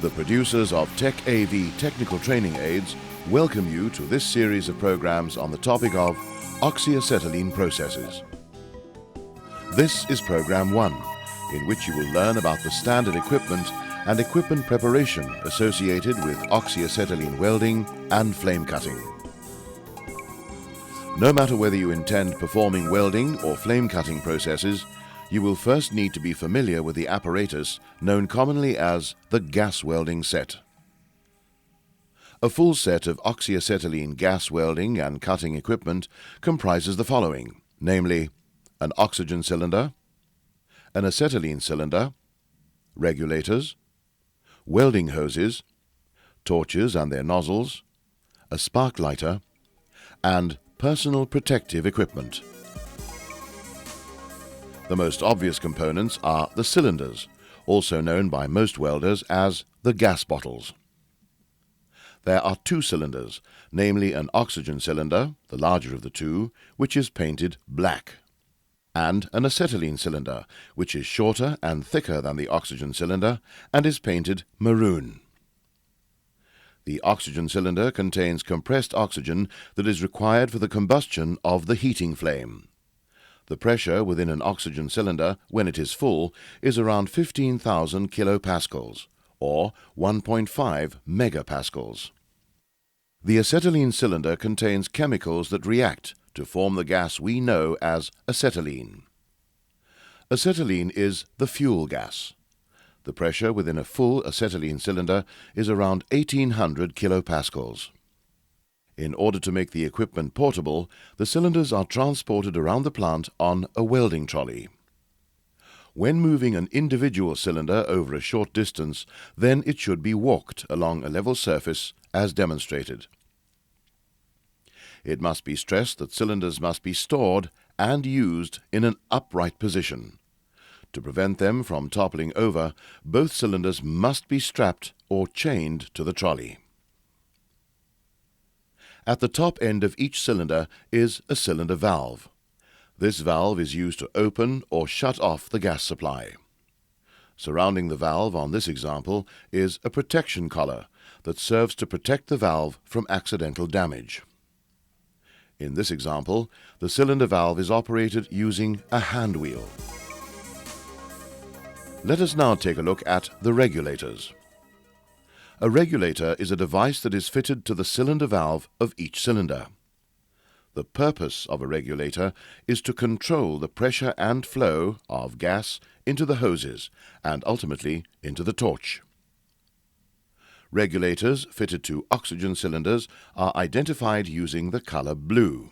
The producers of Tech AV Technical Training Aids welcome you to this series of programs on the topic of Oxyacetylene Processes. This is Program 1, in which you will learn about the standard equipment and equipment preparation associated with oxyacetylene welding and flame cutting. No matter whether you intend performing welding or flame cutting processes, you will first need to be familiar with the apparatus known commonly as the gas welding set. A full set of oxyacetylene gas welding and cutting equipment comprises the following, namely an oxygen cylinder, an acetylene cylinder, regulators, welding hoses, torches and their nozzles, a spark lighter, and personal protective equipment. The most obvious components are the cylinders, also known by most welders as the gas bottles. There are two cylinders, namely an oxygen cylinder, the larger of the two, which is painted black, and an acetylene cylinder, which is shorter and thicker than the oxygen cylinder and is painted maroon. The oxygen cylinder contains compressed oxygen that is required for the combustion of the heating flame. The pressure within an oxygen cylinder, when it is full, is around 15,000 kilopascals, or 1.5 megapascals. The acetylene cylinder contains chemicals that react to form the gas we know as acetylene. Acetylene is the fuel gas. The pressure within a full acetylene cylinder is around 1800 kilopascals. In order to make the equipment portable, the cylinders are transported around the plant on a welding trolley. When moving an individual cylinder over a short distance, then it should be walked along a level surface as demonstrated. It must be stressed that cylinders must be stored and used in an upright position. To prevent them from toppling over, both cylinders must be strapped or chained to the trolley. At the top end of each cylinder is a cylinder valve. This valve is used to open or shut off the gas supply. Surrounding the valve on this example is a protection collar that serves to protect the valve from accidental damage. In this example, the cylinder valve is operated using a hand wheel. Let us now take a look at the regulators. A regulator is a device that is fitted to the cylinder valve of each cylinder. The purpose of a regulator is to control the pressure and flow of gas into the hoses and ultimately into the torch. Regulators fitted to oxygen cylinders are identified using the color blue.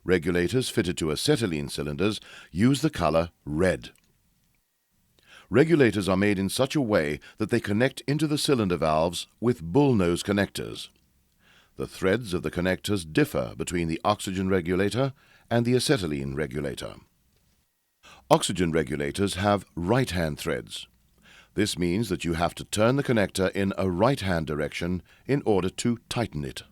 Regulators fitted to acetylene cylinders use the color red. Regulators are made in such a way that they connect into the cylinder valves with bullnose connectors. The threads of the connectors differ between the oxygen regulator and the acetylene regulator. Oxygen regulators have right-hand threads. This means that you have to turn the connector in a right-hand direction in order to tighten it.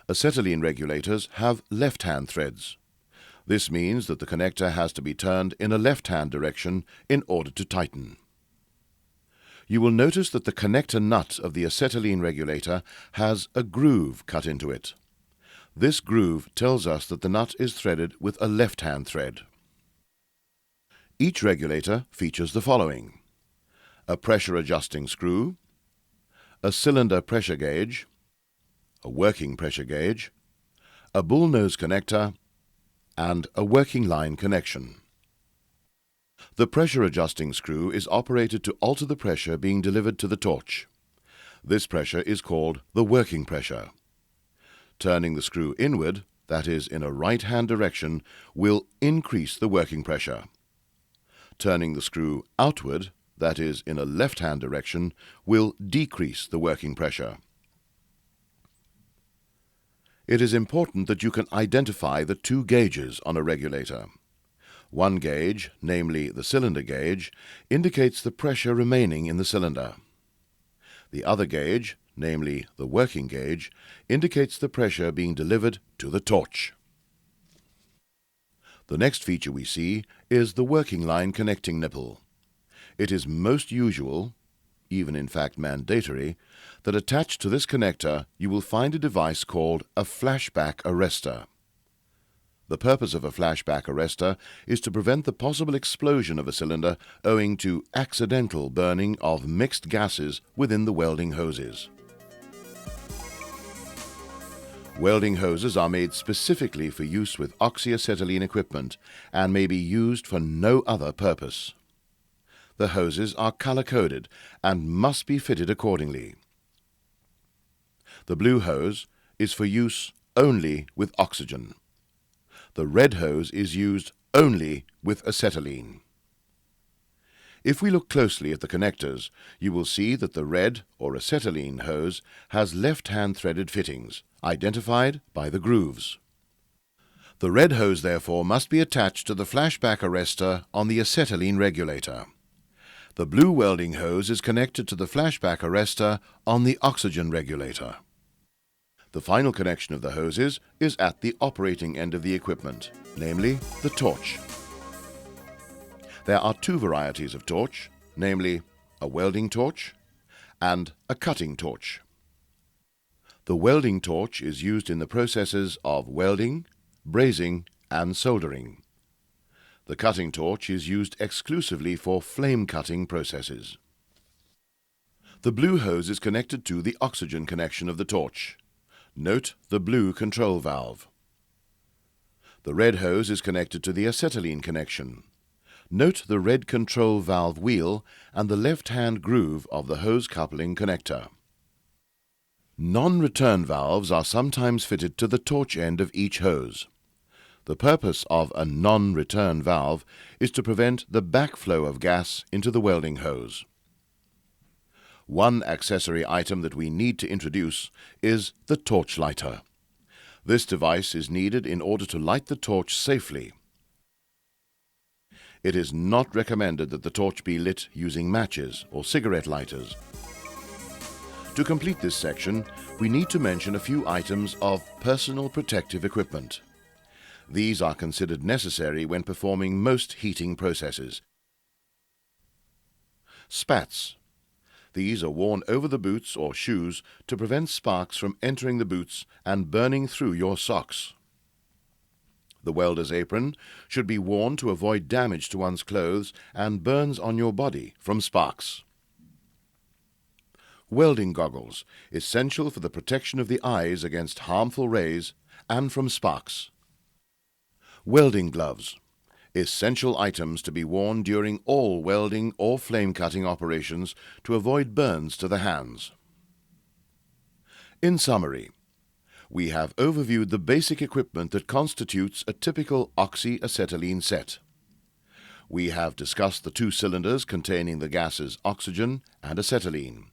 Acetylene regulators have left-hand threads. This means that the connector has to be turned in a left-hand direction in order to tighten. You will notice that the connector nut of the acetylene regulator has a groove cut into it. This groove tells us that the nut is threaded with a left-hand thread. Each regulator features the following: a pressure adjusting screw, a cylinder pressure gauge, a working pressure gauge, a bullnose connector, and a working line connection. The pressure adjusting screw is operated to alter the pressure being delivered to the torch. This pressure is called the working pressure. Turning the screw inward, that is in a right-hand direction, will increase the working pressure. Turning the screw outward, that is in a left-hand direction, will decrease the working pressure. It is important that you can identify the two gauges on a regulator. One gauge, namely the cylinder gauge, indicates the pressure remaining in the cylinder. The other gauge, namely the working gauge, indicates the pressure being delivered to the torch. The next feature we see is the working line connecting nipple. It is most usual, even in fact mandatory, that attached to this connector you will find a device called a flashback arrestor. The purpose of a flashback arrestor is to prevent the possible explosion of a cylinder owing to accidental burning of mixed gases within the welding hoses. Welding hoses are made specifically for use with oxyacetylene equipment and may be used for no other purpose. The hoses are color-coded and must be fitted accordingly. The blue hose is for use only with oxygen. The red hose is used only with acetylene. If we look closely at the connectors, you will see that the red or acetylene hose has left-hand threaded fittings, identified by the grooves. The red hose, therefore, must be attached to the flashback arrestor on the acetylene regulator. The blue welding hose is connected to the flashback arrestor on the oxygen regulator. The final connection of the hoses is at the operating end of the equipment, namely the torch. There are two varieties of torch, namely a welding torch and a cutting torch. The welding torch is used in the processes of welding, brazing, and soldering. The cutting torch is used exclusively for flame cutting processes. The blue hose is connected to the oxygen connection of the torch. Note the blue control valve. The red hose is connected to the acetylene connection. Note the red control valve wheel and the left-hand groove of the hose coupling connector. Non-return valves are sometimes fitted to the torch end of each hose. The purpose of a non-return valve is to prevent the backflow of gas into the welding hose. One accessory item that we need to introduce is the torch lighter. This device is needed in order to light the torch safely. It is not recommended that the torch be lit using matches or cigarette lighters. To complete this section, we need to mention a few items of personal protective equipment. These are considered necessary when performing most heating processes. Spats. These are worn over the boots or shoes to prevent sparks from entering the boots and burning through your socks. The welder's apron should be worn to avoid damage to one's clothes and burns on your body from sparks. Welding goggles, essential for the protection of the eyes against harmful rays and from sparks. Welding gloves, essential items to be worn during all welding or flame cutting operations to avoid burns to the hands. In summary, we have overviewed the basic equipment that constitutes a typical oxyacetylene set. We have discussed the two cylinders containing the gases oxygen and acetylene.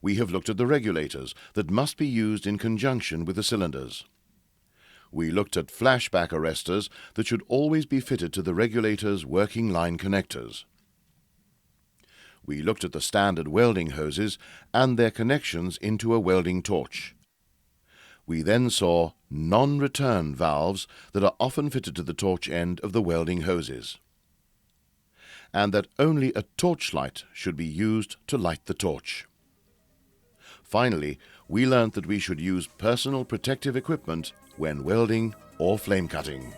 We have looked at the regulators that must be used in conjunction with the cylinders. We looked at flashback arrestors that should always be fitted to the regulator's working line connectors. We looked at the standard welding hoses and their connections into a welding torch. We then saw non-return valves that are often fitted to the torch end of the welding hoses, and that only a torchlight should be used to light the torch. Finally, we learned that we should use personal protective equipment when welding or flame cutting.